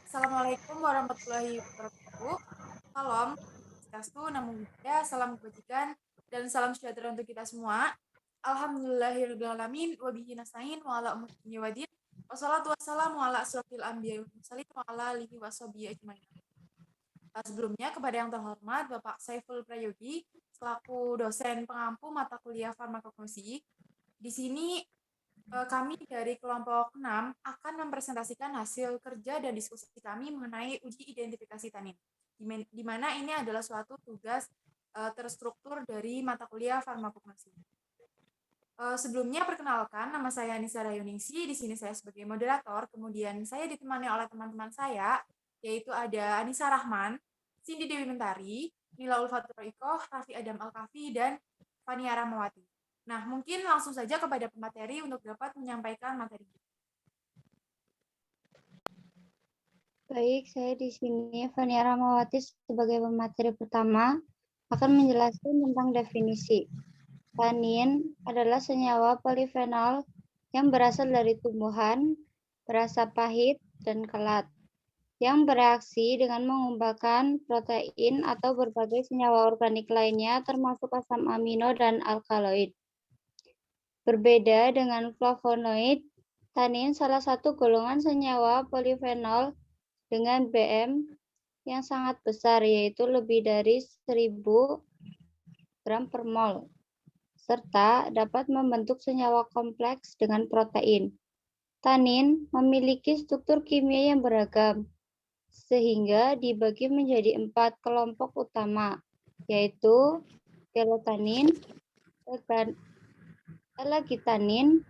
Assalamualaikum warahmatullahi wabarakatuh. Salam, Swastiastu, Namo Buddhaya, salam kebajikan, dan salam sejahtera untuk kita semua. Alhamdulillahirrahmanirrahim, wabihi nasta'in, wa ala umurni wadin, wassalatu wassalamu ala asrofil anbiya wa mursalin, wa ala alihi wa sahbihi ajmain. Sebelumnya, kepada yang terhormat Bapak Saiful Prayogi, selaku dosen pengampu mata kuliah farmakognosi, di sini kami dari kelompok 6 akan mempresentasikan hasil kerja dan diskusi kami mengenai uji identifikasi tanin, di mana ini adalah suatu tugas terstruktur dari mata kuliah farmakognosi. Sebelumnya perkenalkan, nama saya Anissa Rayuningsi, di sini saya sebagai moderator, kemudian saya ditemani oleh teman-teman saya, yaitu ada Anissa Rahman, Cindy Dewi Mentari, Nila Ulfatur Ikoh, Raffi Adam Al-Kafi, dan Fania Ramawati. Nah, mungkin langsung saja kepada pemateri untuk dapat menyampaikan materi. Baik, saya di sini Fania Ramawati sebagai pemateri pertama akan menjelaskan tentang definisi. Tanin adalah senyawa polifenol yang berasal dari tumbuhan, berasa pahit dan kelat, yang bereaksi dengan mengumpulkan protein atau berbagai senyawa organik lainnya termasuk asam amino dan alkaloid. Berbeda dengan flavonoid, tanin salah satu golongan senyawa polifenol dengan BM yang sangat besar, yaitu lebih dari 1000 gram per mol, serta dapat membentuk senyawa kompleks dengan protein. Tanin memiliki struktur kimia yang beragam, sehingga dibagi menjadi 4 kelompok utama, yaitu kelatanin, elagitanin,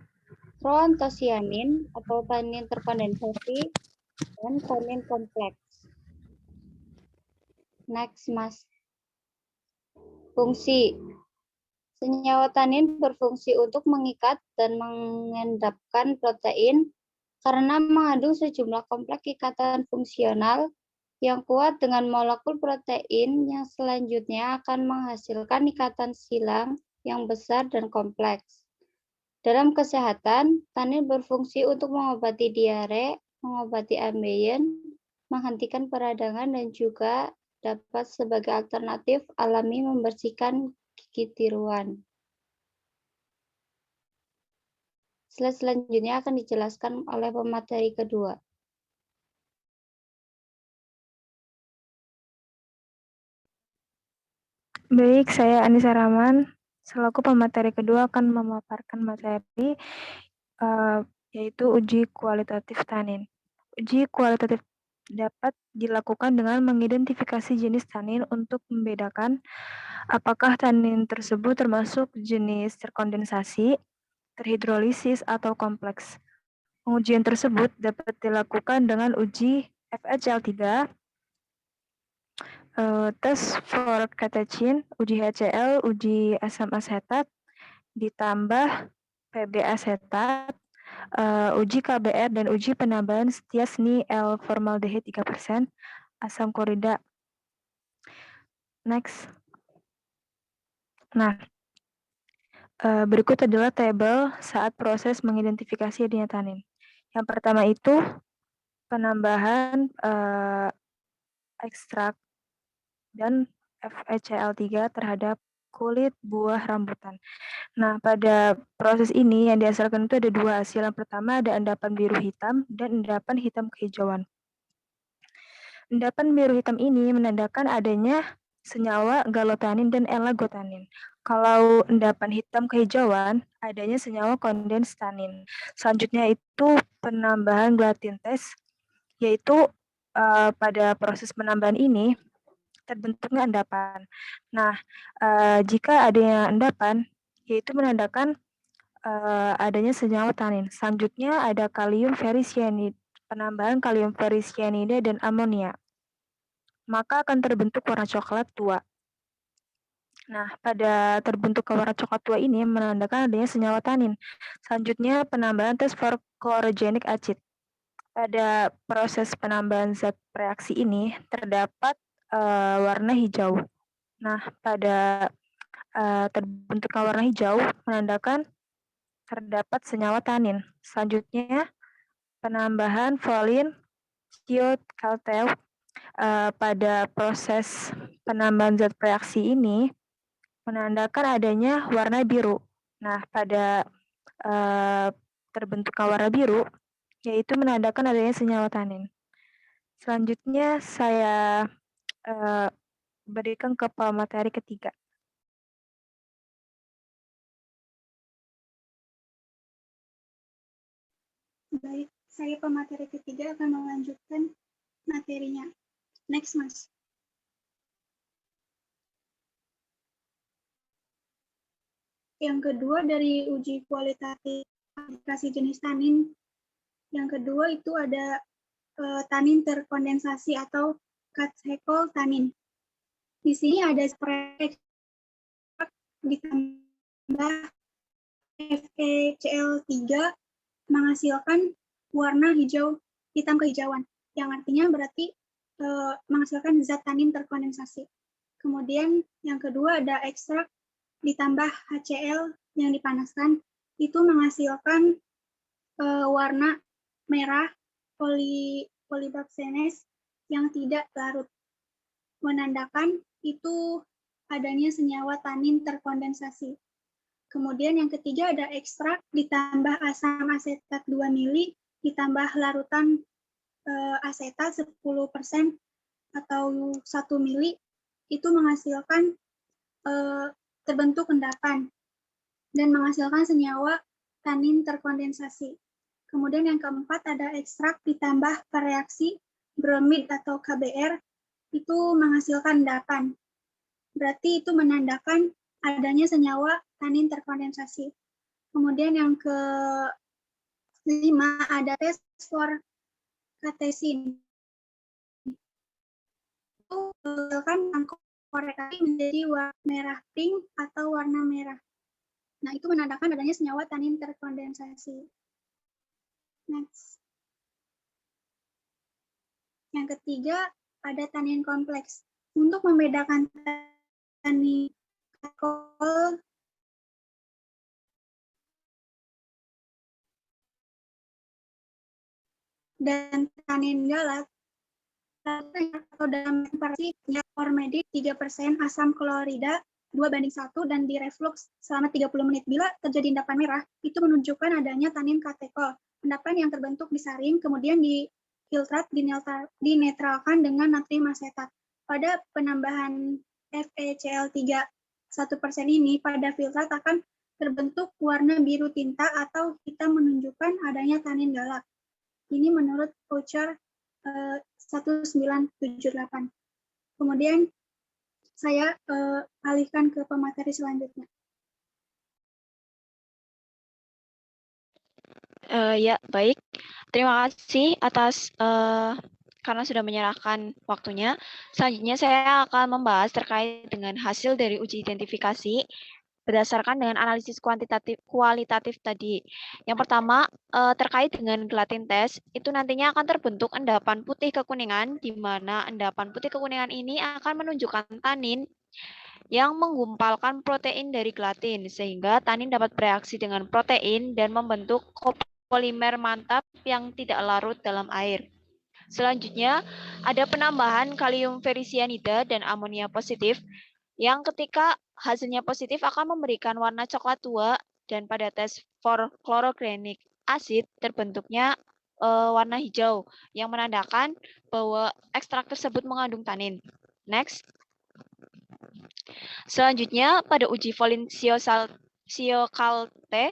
proantosianin atau tanin terkondensasi, dan tanin kompleks. Next, Mas. Fungsi. Senyawa tanin berfungsi untuk mengikat dan mengendapkan protein karena mengandung sejumlah kompleks ikatan fungsional yang kuat dengan molekul protein yang selanjutnya akan menghasilkan ikatan silang yang besar dan kompleks. Dalam kesehatan, tanin berfungsi untuk mengobati diare, mengobati ambeien, menghentikan peradangan, dan juga dapat sebagai alternatif alami membersihkan gigi tiruan. Slide selanjutnya akan dijelaskan oleh pemateri kedua. Baik, saya Anissa Rahman, selaku pemateri kedua akan memaparkan materi yaitu uji kualitatif tanin. Uji kualitatif dapat dilakukan dengan mengidentifikasi jenis tanin untuk membedakan apakah tanin tersebut termasuk jenis terkondensasi, terhidrolisis, atau kompleks. Pengujian tersebut dapat dilakukan dengan uji FHCl3, tes for catechin, uji HCl, uji asam asetat, ditambah PB asetat, uji KBR, dan uji penambahan stiasni L-formaldehid 3%, asam klorida. Next. Nah, berikut adalah tabel saat proses mengidentifikasi adanya tanin. Yang pertama itu penambahan ekstrak dan FeCl3 terhadap kulit buah rambutan. Nah, pada proses ini yang dihasilkan itu ada dua hasil. Yang pertama ada endapan biru hitam dan endapan hitam kehijauan. Endapan biru hitam ini menandakan adanya senyawa galotanin dan elagotanin. Kalau endapan hitam kehijauan, adanya senyawa kondenstanin. Selanjutnya itu penambahan gelatin test, yaitu pada proses penambahan ini terbentuknya endapan. Nah, jika adanya endapan, yaitu menandakan adanya senyawa tanin. Selanjutnya ada kalium ferricyanide, penambahan kalium ferricyanida dan amonia. Maka akan terbentuk warna coklat tua. Nah, pada terbentuk warna coklat tua ini menandakan adanya senyawa tanin. Selanjutnya penambahan tes for chlorogenic acid. Pada proses penambahan zat reaksi ini terdapat warna hijau. Nah, pada terbentuknya warna hijau menandakan terdapat senyawa tanin. Selanjutnya penambahan folin Caltech pada proses penambahan zat reaksi ini menandakan adanya warna biru. Nah, pada terbentuknya warna biru, yaitu menandakan adanya senyawa tanin. Selanjutnya saya berikan ke pemateri ketiga. Baik, saya pemateri ketiga akan melanjutkan materinya. Next, Mas. Yang kedua dari uji kualitatif aplikasi jenis tanin. Yang kedua itu ada tanin terkondensasi atau Katechol tanin. Di sini ada spray ditambah FeCl3 menghasilkan warna hijau, hitam kehijauan, yang artinya berarti menghasilkan zat tanin terkondensasi. Kemudian yang kedua ada ekstrak ditambah HCl yang dipanaskan, itu menghasilkan warna merah polybapsenes yang tidak larut, menandakan itu adanya senyawa tanin terkondensasi. Kemudian yang ketiga ada ekstrak ditambah asam asetat 2 mili ditambah larutan asetat 10% atau 1 mili, itu menghasilkan terbentuk endapan dan menghasilkan senyawa tanin terkondensasi. Kemudian yang keempat ada ekstrak ditambah reaksi bromid atau KBr, itu menghasilkan endapan. Berarti itu menandakan adanya senyawa tanin terkondensasi. Kemudian yang kelima ada tes for katesin. Itu menghasilkan korek api menjadi warna merah pink atau warna merah. Nah, itu menandakan adanya senyawa tanin terkondensasi. Next. Yang ketiga ada tanin kompleks. Untuk membedakan tanin alkohol dan tanin galat, atau dalam versi formedit 3% asam klorida 2:1 dan direflux selama 30 menit. Bila terjadi endapan merah, itu menunjukkan adanya tanin katekol. Endapan yang terbentuk disaring, kemudian difiltrat, dinetralkan dengan natrium asetat. Pada penambahan FeCl3 1% ini, pada filtrat akan terbentuk warna biru tinta atau hitam menunjukkan adanya tanin galak. Ini menurut voucher 1978. Kemudian saya alihkan ke pemateri selanjutnya. Ya, baik. Terima kasih atas karena sudah menyerahkan waktunya. Selanjutnya saya akan membahas terkait dengan hasil dari uji identifikasi berdasarkan dengan analisis kualitatif tadi. Yang pertama, terkait dengan gelatin test, itu nantinya akan terbentuk endapan putih kekuningan, di mana endapan putih kekuningan ini akan menunjukkan tanin yang menggumpalkan protein dari gelatin, sehingga tanin dapat bereaksi dengan protein dan membentuk kopolimer mantap yang tidak larut dalam air. Selanjutnya, ada penambahan kalium ferricyanida dan amonia positif, yang ketika hasilnya positif akan memberikan warna coklat tua, dan pada tes for chlorogenic acid terbentuknya warna hijau yang menandakan bahwa ekstrak tersebut mengandung tanin. Next. Selanjutnya pada uji Volensio-Caltech,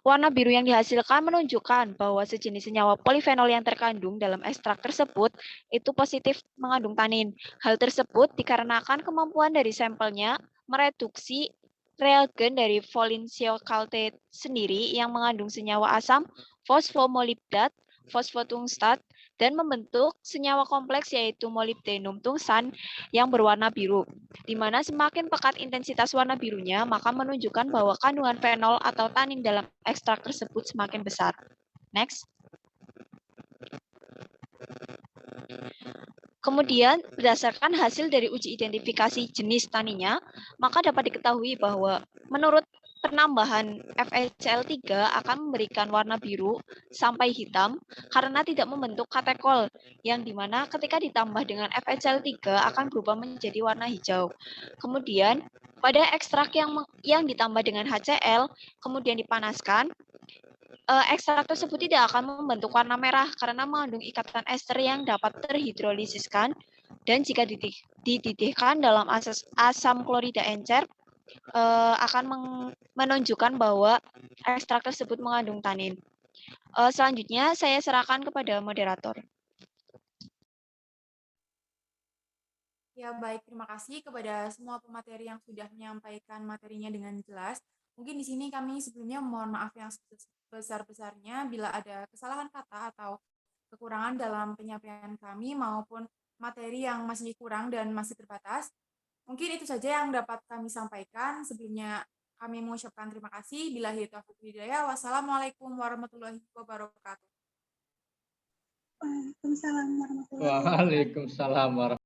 warna biru yang dihasilkan menunjukkan bahwa sejenis senyawa polifenol yang terkandung dalam ekstrak tersebut itu positif mengandung tanin. Hal tersebut dikarenakan kemampuan dari sampelnya mereduksi reagen dari Volensio-Caltech sendiri yang mengandung senyawa asam fosfomolibdat, fosfotungstat, dan membentuk senyawa kompleks yaitu molybdenum tungsan yang berwarna biru. Di mana semakin pekat intensitas warna birunya, maka menunjukkan bahwa kandungan fenol atau tanin dalam ekstrak tersebut semakin besar. Next. Kemudian, berdasarkan hasil dari uji identifikasi jenis taninnya, maka dapat diketahui bahwa menurut penambahan FeCl3 akan memberikan warna biru sampai hitam karena tidak membentuk katekol, yang dimana ketika ditambah dengan FeCl3 akan berubah menjadi warna hijau. Kemudian pada ekstrak yang ditambah dengan HCl kemudian dipanaskan, ekstrak tersebut tidak akan membentuk warna merah karena mengandung ikatan ester yang dapat terhidrolisiskan, dan jika dididihkan dalam asam klorida encer akan menunjukkan bahwa ekstrak tersebut mengandung tanin. Selanjutnya saya serahkan kepada moderator. Ya, baik. Terima kasih kepada semua pemateri yang sudah menyampaikan materinya dengan jelas. Mungkin di sini kami sebelumnya mohon maaf yang sebesar-besarnya bila ada kesalahan kata atau kekurangan dalam penyampaian kami maupun materi yang masih kurang dan masih terbatas. Mungkin itu saja yang dapat kami sampaikan. Sebelumnya kami mengucapkan terima kasih. Billahi taufiq wal hidayah. Wassalamualaikum warahmatullahi wabarakatuh. Waalaikumsalam warahmatullahi wabarakatuh. Waalaikumsalam warahmatullahi